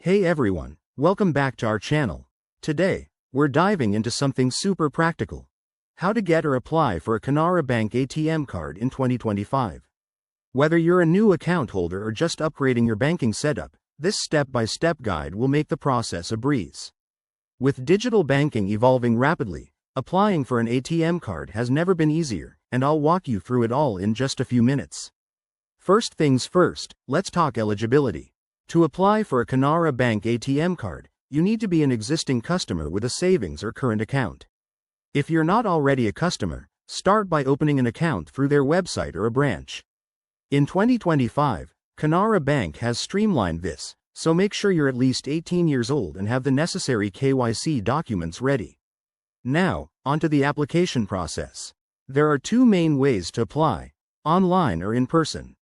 Hey everyone, welcome back to our channel. Today, we're diving into something super practical. How to get or apply for a Canara Bank ATM card in 2025. Whether you're a new account holder or just upgrading your banking setup, this step-by-step guide will make the process a breeze. With digital banking evolving rapidly, applying for an ATM card has never been easier, and I'll walk you through it all in just a few minutes. First things first, let's talk eligibility. To apply for a Canara Bank ATM card, you need to be an existing customer with a savings or current account. If you're not already a customer, start by opening an account through their website or a branch. In 2025, Canara Bank has streamlined this, so make sure you're at least 18 years old and have the necessary KYC documents ready. Now, onto the application process. There are two main ways to apply: online or in person.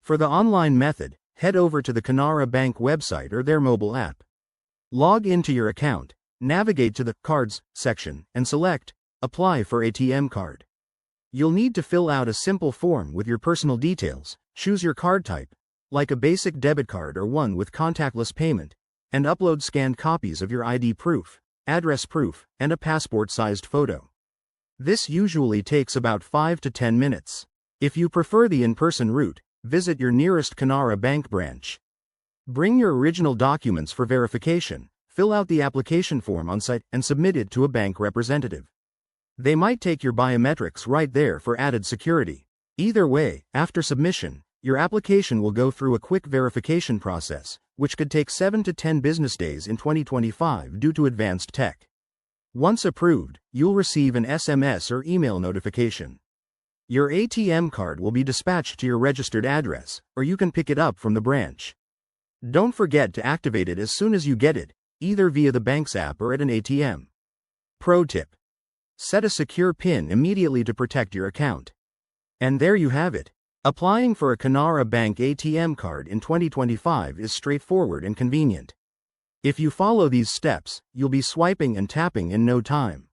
For the online method, head over to the Canara Bank website or their mobile app. Log into your account, navigate to the Cards section, and select Apply for ATM Card. You'll need to fill out a simple form with your personal details, choose your card type, like a basic debit card or one with contactless payment, and upload scanned copies of your ID proof, address proof, and a passport-sized photo. This usually takes about 5 to 10 minutes. If you prefer the in-person route, visit your nearest Canara Bank branch. Bring your original documents for verification, fill out the application form on site, and submit it to a bank representative. They might take your biometrics right there for added security. Either way, after submission, your application will go through a quick verification process, which could take 7 to 10 business days in 2025 due to advanced tech. Once approved, you'll receive an SMS or email notification. Your ATM card will be dispatched to your registered address, or you can pick it up from the branch. Don't forget to activate it as soon as you get it, either via the bank's app or at an ATM. Pro tip: set a secure PIN immediately to protect your account. And there you have it. Applying for a Canara Bank ATM card in 2025 is straightforward and convenient. If you follow these steps, you'll be swiping and tapping in no time.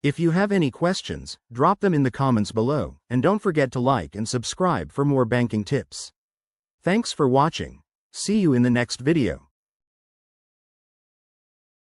If you have any questions, drop them in the comments below, and don't forget to like and subscribe for more banking tips. Thanks for watching. See you in the next video.